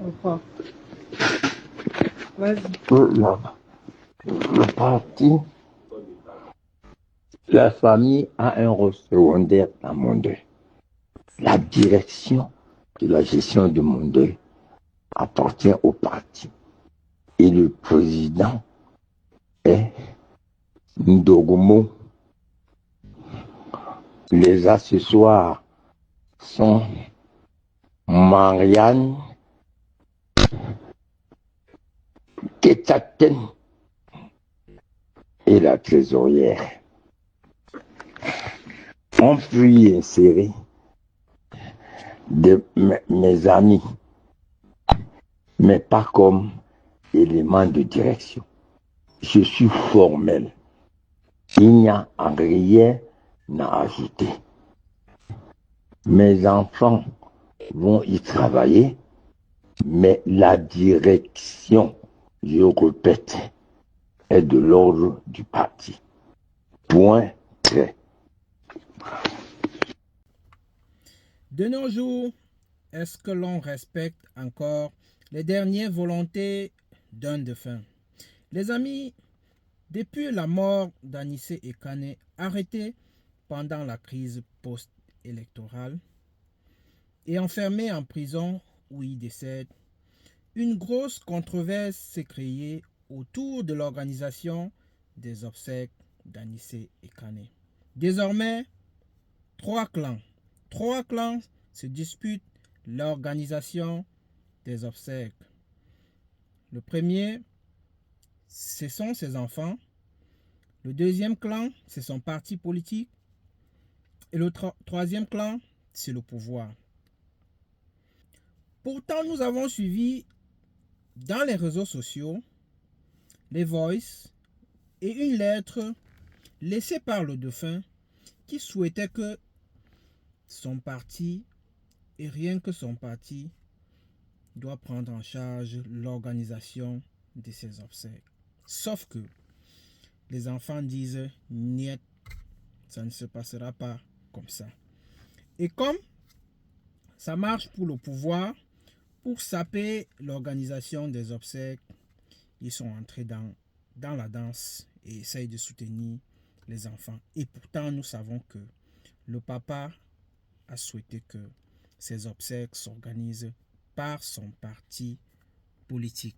Enfin, vas-y. Le parti, la famille a un rôle secondaire dans mon deuil. La direction de la gestion de mon deuil appartient au parti. Et le président est Ndogomo. Les accessoires sont Marianne Ketaten et la trésorière. On peut y insérer mes amis, mais pas comme élément de direction. Je suis formel. Il n'y a rien à ajouter. Mes enfants vont y travailler, mais la direction, je répète, est de l'ordre du parti. Point très. De nos jours, est-ce que l'on respecte encore les dernières volontés d'un défunt? Les amis, depuis la mort d'Anissé Ekane, arrêté pendant la crise post-électorale et enfermé en prison où il décède, une grosse controverse s'est créée autour de l'organisation des obsèques d'Anissé Ekane. Désormais, trois clans se disputent l'organisation des obsèques. Le premier, ce sont ses enfants. Le deuxième clan, c'est son parti politique. Et le troisième clan, c'est le pouvoir. Pourtant, nous avons suivi dans les réseaux sociaux les voices et une lettre laissée par le défunt qui souhaitait que son parti, et rien que son parti, doit prendre en charge l'organisation de ses obsèques. Sauf que les enfants disent « niet, ça ne se passera pas comme ça ». Et comme ça marche pour le pouvoir, pour saper l'organisation des obsèques, ils sont entrés dans la danse et essayent de soutenir les enfants. Et pourtant, nous savons que le papa a souhaité que ces obsèques s'organisent par son parti politique.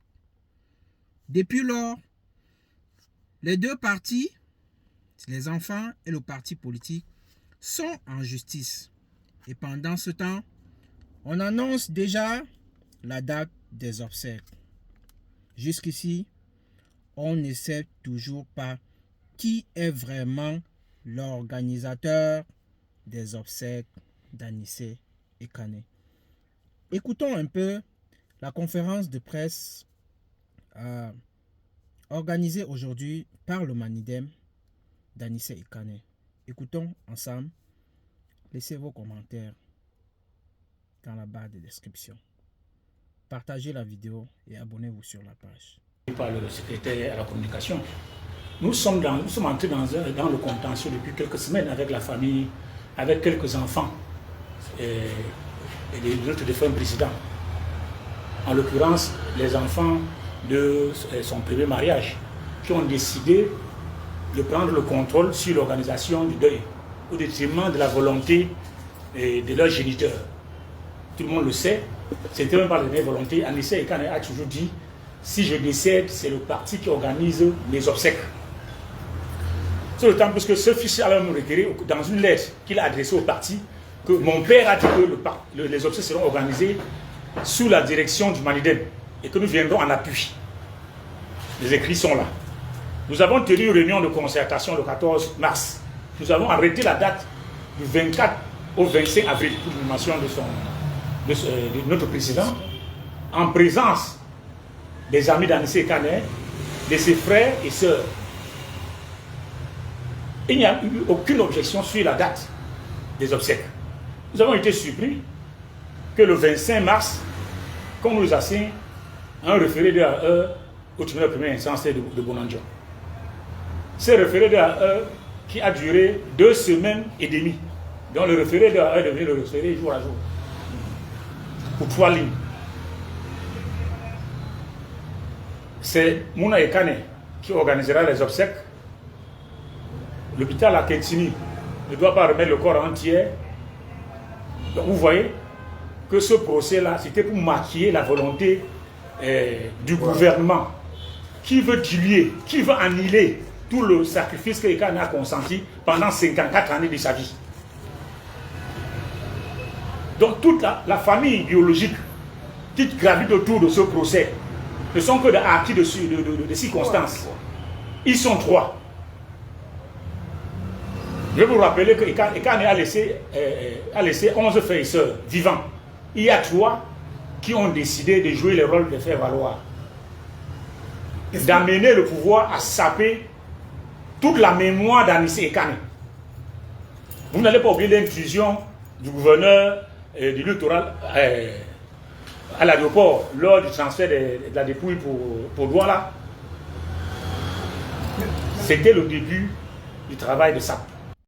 Depuis lors, les deux partis, les enfants et le parti politique, sont en justice. Et pendant ce temps, on annonce déjà la date des obsèques. Jusqu'ici, on ne sait toujours pas qui est vraiment l'organisateur des obsèques d'Anissé Ekane. Écoutons un peu la conférence de presse organisée aujourd'hui par le Manidem d'Anissé Ekane. Écoutons ensemble. Laissez vos commentaires dans la barre de description. Partagez la vidéo et abonnez-vous sur la page. Par le secrétaire à la communication. Nous sommes entrés dans le contentieux depuis quelques semaines avec la famille, avec quelques enfants et notre défunt président. En l'occurrence, les enfants de son premier mariage, qui ont décidé de prendre le contrôle sur l'organisation du deuil, au détriment de la volonté de leurs géniteurs. Tout le monde le sait, c'était même pas la même volonté. Anissé Ekane a toujours dit, si je décède, c'est le parti qui organise mes obsèques. C'est le temps parce que ce fils a même requéré dans une lettre qu'il a adressée au parti que mon père a dit que les obsèques seront organisées sous la direction du Manidem et que nous viendrons en appui. Les écrits sont là. Nous avons tenu une réunion de concertation le 14 mars. Nous avons arrêté la date du 24 au 25 avril pour l'inhumation de notre président en présence des amis d'Anissé Ekane, de ses frères et sœurs. Il n'y a eu aucune objection sur la date des obsèques. Nous avons été surpris que le 25 mars, qu'on nous assigne un référé de AE au tribunal de première instance de Bonanjo. Ce référé de AE qui a duré 2 semaines et demie, dont le référé de AE devait le référer jour à jour, pour 3 lignes. c'est Mouna Ekane qui organisera les obsèques. L'hôpital à Kentini ne doit pas remettre le corps entier. Donc vous voyez que ce procès-là, c'était pour maquiller la volonté du gouvernement qui veut diluer, qui veut annihiler tout le sacrifice que Ekane a consenti pendant 54 années de sa vie. Donc toute la famille biologique qui gravite autour de ce procès ne sont que des acquis de circonstances. Ils sont 3. Je vais vous rappeler que Ekane a laissé 11 frères et sœurs vivants. Il y a 3 qui ont décidé de jouer le rôle de faire valoir. D'amener le pouvoir à saper toute la mémoire d'Anissé Ekane. Vous n'allez pas oublier l'intrusion du gouverneur du littoral à l'aéroport lors du transfert de la dépouille pour Douala. C'était le début du travail de SAP.